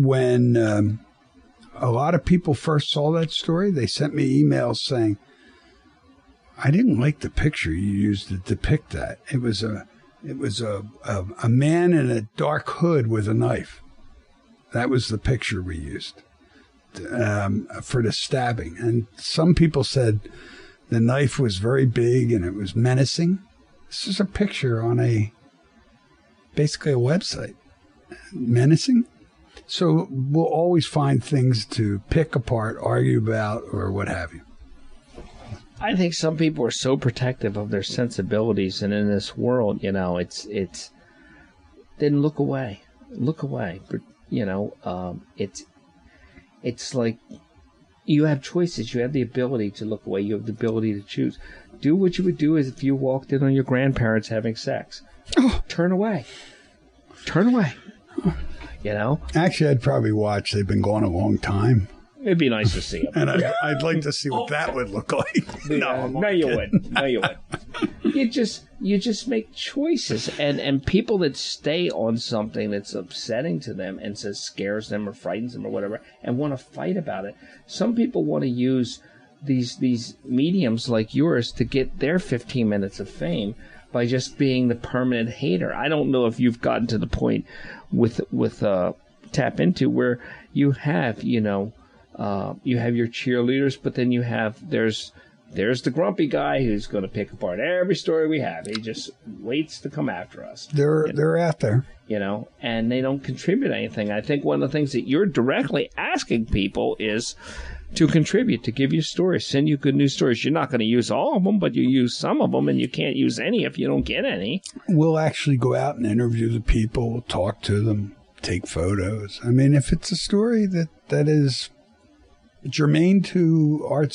when a lot of people first saw that story, they sent me emails saying, I didn't like the picture you used to depict that. It was a man in a dark hood with a knife. That was the picture we used for the stabbing. And some people said the knife was very big and it was menacing. This is a picture on basically a website. Menacing? So we'll always find things to pick apart, argue about, or what have you. I think some people are so protective of their sensibilities, and in this world, it's then look away. But, it's like you have choices. You have the ability to look away. You have the ability to choose. Do what you would do as if you walked in on your grandparents having sex. Turn away. Actually, I'd probably watch. They've been gone a long time. It'd be nice to see them. And I'd like to see what that would look like. No, you wouldn't. You just make choices, and people that stay on something that's upsetting to them and scares them or frightens them or whatever, and want to fight about it. Some people want to use these mediums like yours to get their 15 minutes of fame by just being the permanent hater. I don't know if you've gotten to the point with Tap Into where you have you have your cheerleaders, but then there's the grumpy guy who's going to pick apart every story we have. He just waits to come after us. They're out there, and they don't contribute anything. I think one of the things that you're directly asking people is to contribute, to give you stories, send you good news stories. You're not going to use all of them, but you use some of them, and you can't use any if you don't get any. We'll actually go out and interview the people, talk to them, take photos. I mean, if it's a story that is germane to our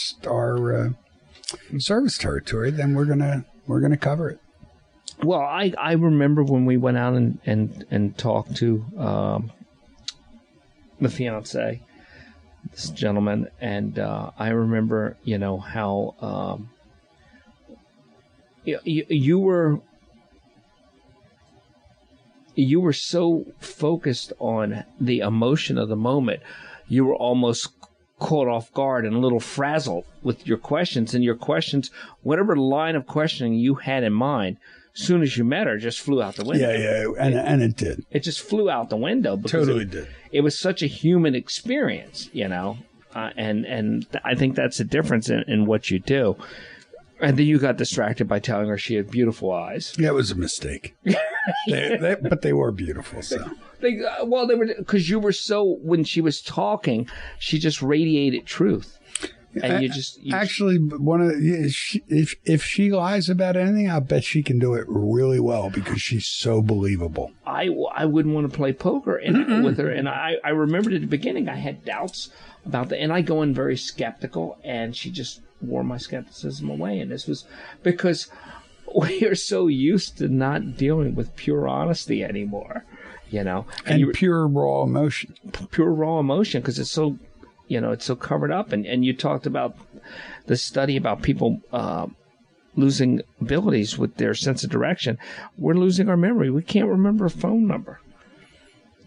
service territory, then we're gonna cover it. Well, I remember when we went out and talked to the fiance, this gentleman, and I remember how you were so focused on the emotion of the moment, you were almost caught off guard and a little frazzled with your questions, and your questions, whatever line of questioning you had in mind, as soon as you met her, just flew out the window. Yeah, and it did. It just flew out the window. Because totally did. It was such a human experience, and I think that's the difference in what you do. And then you got distracted by telling her she had beautiful eyes. Yeah, it was a mistake. But they were beautiful, so. They were, because you were so, when she was talking, she just radiated truth. And actually, if she lies about anything, I bet she can do it really well because she's so believable. I wouldn't want to play poker with her. And I remembered at the beginning I had doubts about that. And I go in very skeptical, and she just wore my skepticism away. And this was because we are so used to not dealing with pure honesty anymore. And pure raw emotion. Pure raw emotion, because it's so, it's so covered up. And you talked about the study about people losing abilities with their sense of direction. We're losing our memory. We can't remember a phone number.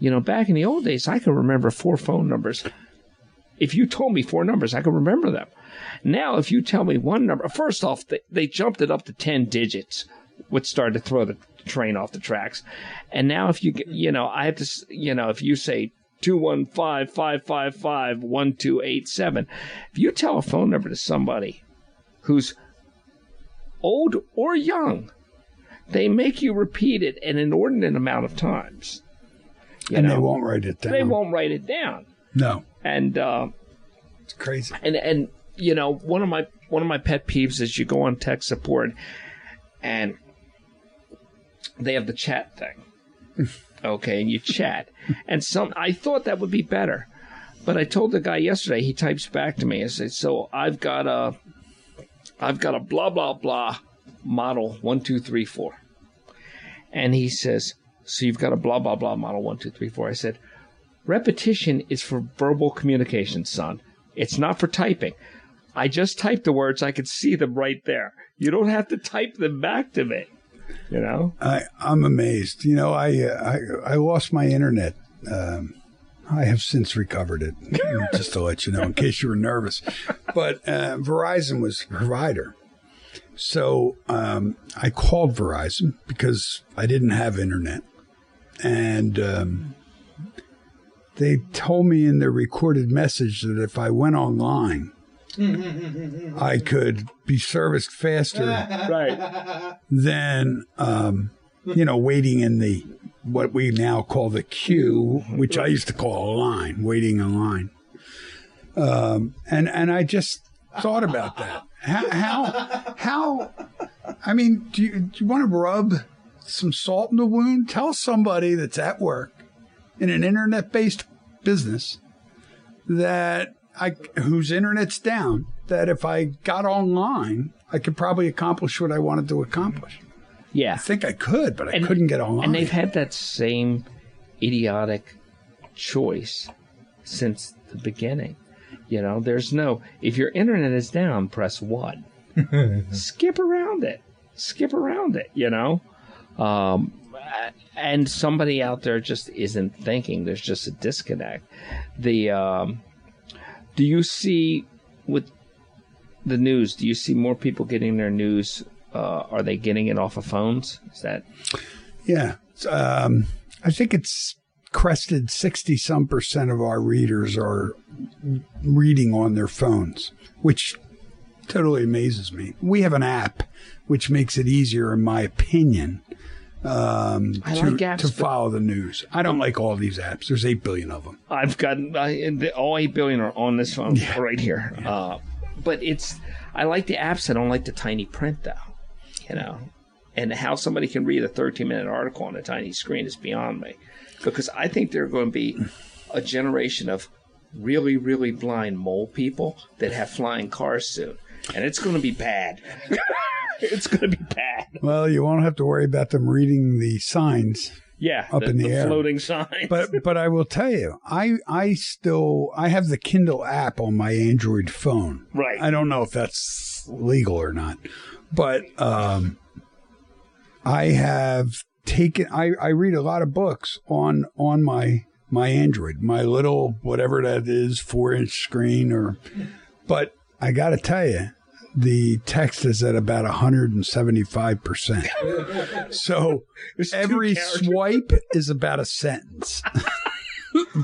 Back in the old days, I could remember 4 phone numbers. If you told me 4 numbers, I could remember them. Now, if you tell me one number, first off, they jumped it up to 10 digits, which started to throw the train off the tracks. And now if I have to, if you say 215-555-1287, if you tell a phone number to somebody who's old or young, they make you repeat it an inordinate amount of times. They won't write it down. They won't write it down. No. And it's crazy. And one of my pet peeves is you go on tech support and they have the chat thing. Okay, and you chat. And I thought that would be better. But I told the guy yesterday, he types back to me and says, so I've got a blah blah blah model 1234. And he says, so you've got a blah blah blah model 1234. I said, repetition is for verbal communication, son. It's not for typing. I just typed the words. I could see them right there. You don't have to type them back to me. I'm amazed. I lost my internet. I have since recovered it, just to let you know, in case you were nervous. But Verizon was the provider. So I called Verizon because I didn't have internet. And they told me in their recorded message that if I went online, I could be serviced faster than, waiting in the what we now call the queue, which I used to call a line, waiting in line. And I just thought about that. How? I mean, do you want to rub some salt in the wound? Tell somebody that's at work in an internet-based business whose internet's down, that if I got online, I could probably accomplish what I wanted to accomplish. Yeah. I think I could, but I couldn't get online. And they've had that same idiotic choice since the beginning. There's if your internet is down, press 1. Skip around it, and somebody out there just isn't thinking. There's just a disconnect. Do you see with the news, do you see more people getting their news? Are they getting it off of phones? Is that? Yeah. I think it's crested 60-some% of our readers are reading on their phones, which totally amazes me. We have an app which makes it easier, in my opinion, to follow the news. I don't like all these apps. There's 8 billion of them. I've got all 8 billion are on this phone right here. Yeah. But I like the apps. I don't like the tiny print, though. And how somebody can read a 13-minute article on a tiny screen is beyond me. Because I think there are going to be a generation of really, really blind mole people that have flying cars soon. And it's going to be bad. It's going to be bad. Well, you won't have to worry about them reading the signs. Yeah, up in the air, floating signs. But I will tell you, I have the Kindle app on my Android phone. Right. I don't know if that's legal or not, but I have taken. I read a lot of books on my Android, my little whatever that is, 4-inch screen. But I got to tell you, the text is at about 175%. So every swipe is about a sentence.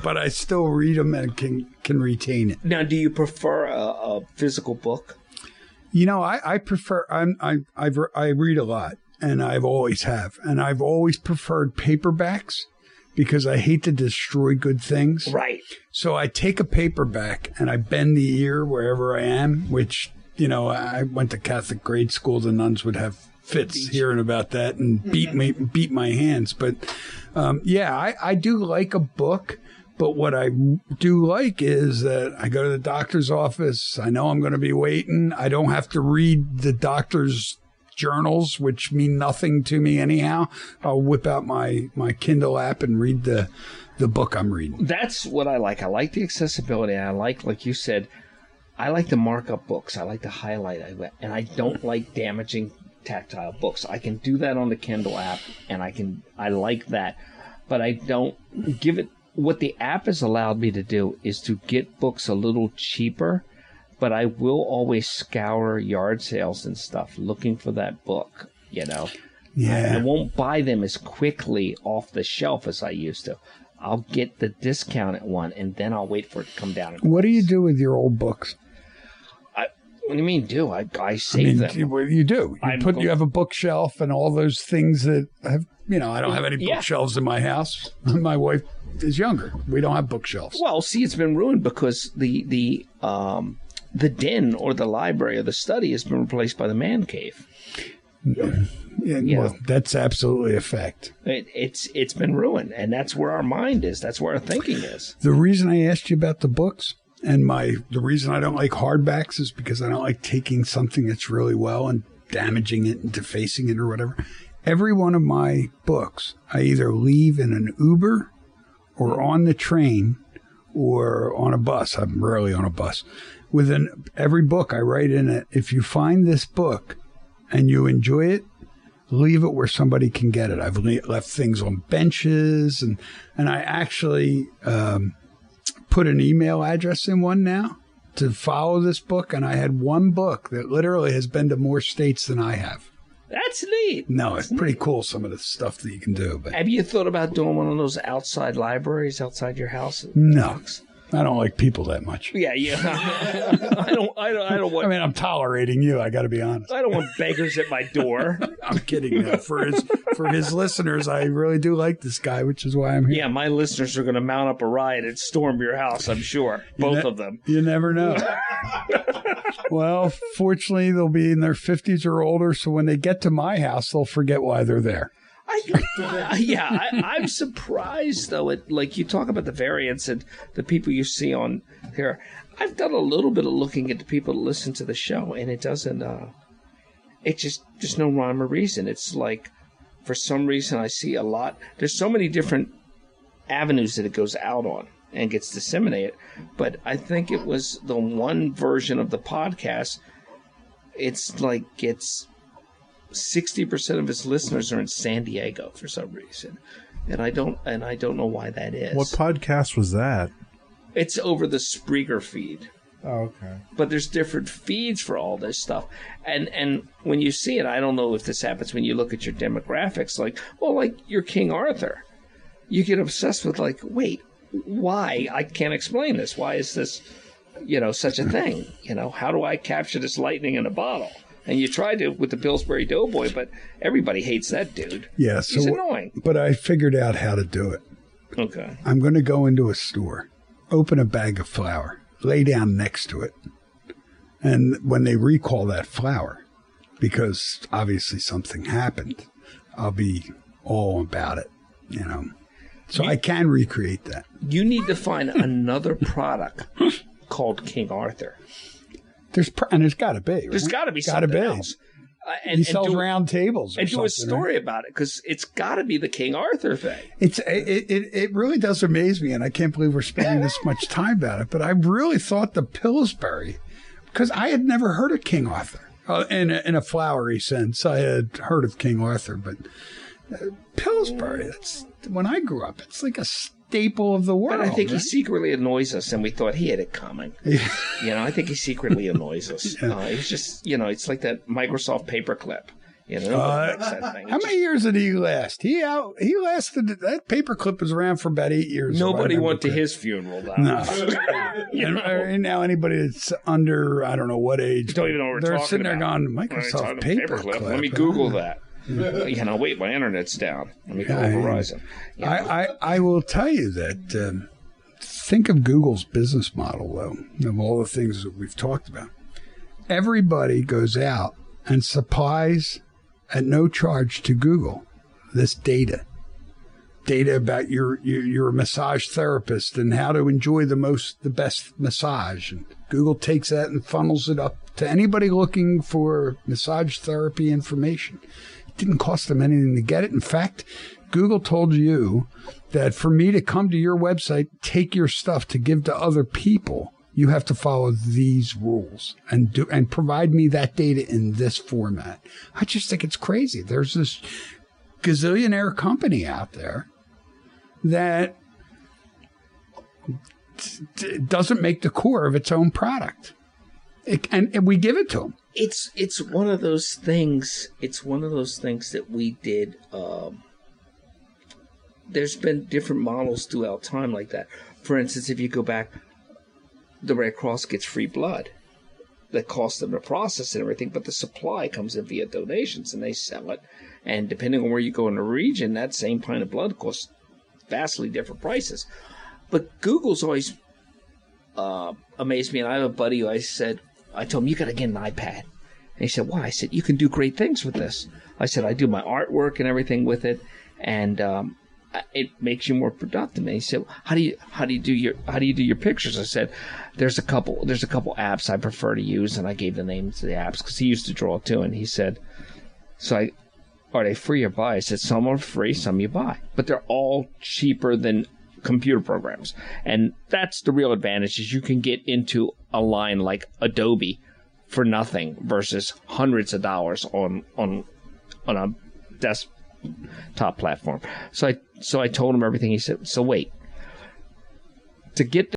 But I still read them and can retain it. Now, do you prefer a physical book? I prefer. I read a lot, and I've always have, and I've always preferred paperbacks because I hate to destroy good things. Right. So I take a paperback and I bend the ear wherever I am, which. I went to Catholic grade school. The nuns would have fits hearing about that and beat my hands. But I do like a book. But what I do like is that I go to the doctor's office. I know I'm going to be waiting. I don't have to read the doctor's journals, which mean nothing to me anyhow. I'll whip out my Kindle app and read the book I'm reading. That's what I like. I like the accessibility. I like you said, I like the markup books. I like the highlight. And I don't like damaging tactile books. I can do that on the Kindle app, and I like that. But I don't give it. What the app has allowed me to do is to get books a little cheaper, but I will always scour yard sales and stuff looking for that book, Yeah. I won't buy them as quickly off the shelf as I used to. I'll get the discounted one, and then I'll wait for it to come down. What do you do with your old books? What do you mean, do? I save them. You do. You have a bookshelf and all those things that have, I don't have any bookshelves in my house. My wife is younger. We don't have bookshelves. Well, see, it's been ruined because the den or the library or the study has been replaced by the man cave. Well, that's absolutely a fact. It's been ruined, and that's where our mind is. That's where our thinking is. The reason I asked you about the books and the reason I don't like hardbacks is because I don't like taking something that's really well and damaging it and defacing it or whatever. Every one of my books, I either leave in an Uber or on the train or on a bus. I'm rarely on a bus. Every book I write in it, if you find this book and you enjoy it, leave it where somebody can get it. I've left things on benches, and I actually put an email address in one now to follow this book, and I had one book that literally has been to more states than I have. That's neat. No, it's pretty cool, some of the stuff that you can do. But have you thought about doing one of those outside libraries outside your house? No. I don't like people that much. Yeah. I don't want. I mean, I'm tolerating you. I got to be honest. I don't want beggars at my door. I'm kidding. For his listeners, I really do like this guy, which is why I'm here. Yeah, my listeners are going to mount up a riot and storm your house. I'm sure, both of them. You never know. Well, fortunately, they'll be in their 50s or older, so when they get to my house, they'll forget why they're there. I'm surprised though. Like you talk about the variants and the people you see on here. I've done a little bit of looking at the people that listen to the show, and it doesn't. It's just no rhyme or reason. It's like for some reason I see a lot. There's so many different avenues that it goes out on and gets disseminated. But I think it was the one version of the podcast. It's like it's 60% of its listeners are in San Diego for some reason, and I don't know why that is. What podcast was that? It's over the Spreaker feed. Oh, okay. But there's different feeds for all this stuff, and when you see it, I don't know if this happens when you look at your demographics. Like your King Arthur, you get obsessed with like, wait, why? I can't explain this. Why is this, such a thing? How do I capture this lightning in a bottle? And you tried to with the Pillsbury Doughboy, but everybody hates that dude. Yeah, he's annoying. But I figured out how to do it. Okay. I'm going to go into a store, open a bag of flour, lay down next to it, and when they recall that flour, because obviously something happened, I'll be all about it, So I can recreate that. You need to find another product called King Arthur. There's got to be. Right? There's got to be something else. He sells round tables, and do a story about it because it's got to be the King Arthur thing. It really does amaze me, and I can't believe we're spending this much time about it. But I really thought the Pillsbury, because I had never heard of King Arthur in a flowery sense. I had heard of King Arthur, but Pillsbury. That's when I grew up. It's like a staple of the world. But I think he secretly annoys us, and we thought he had it coming. Yeah. I think he secretly annoys us. Yeah. It's just, it's like that Microsoft paperclip. How many years did he last? He lasted. That paperclip was around for about 8 years. Nobody went to his funeral. No. Now anybody that's under, I don't know what age, don't even know what we're talking about. They're sitting there going, Microsoft paperclip. Let me Google that. Wait, my internet's down. Let me call Verizon. I will tell you that think of Google's business model, though, of all the things that we've talked about. Everybody goes out and supplies at no charge to Google this data about your massage therapist and how to enjoy the best massage. And Google takes that and funnels it up to anybody looking for massage therapy information. Didn't cost them anything to get it. In fact, Google told you that for me to come to your website, take your stuff to give to other people, you have to follow these rules and provide me that data in this format. I just think it's crazy. There's this gazillionaire company out there that doesn't make the core of its own product. And we give it to them. It's one of those things. It's one of those things that we did. There's been different models throughout time like that. For instance, if you go back, the Red Cross gets free blood. That costs them to process and everything, but the supply comes in via donations, and they sell it. And depending on where you go in the region, that same pint of blood costs vastly different prices. But Google's always amazed me, and I have a buddy who I told him, you got to get an iPad. And he said, why? I said, you can do great things with this. I said, I do my artwork and everything with it, and it makes you more productive. And he said, how do you do your pictures? I said, there's a couple apps I prefer to use, and I gave the names of the apps because he used to draw too. And he said, are they free or buy? I said, some are free, some you buy, but they're all cheaper than computer programs. And that's the real advantage, is you can get into a line like Adobe for nothing versus hundreds of dollars on a desktop platform. So I told him everything. He said, so wait, to get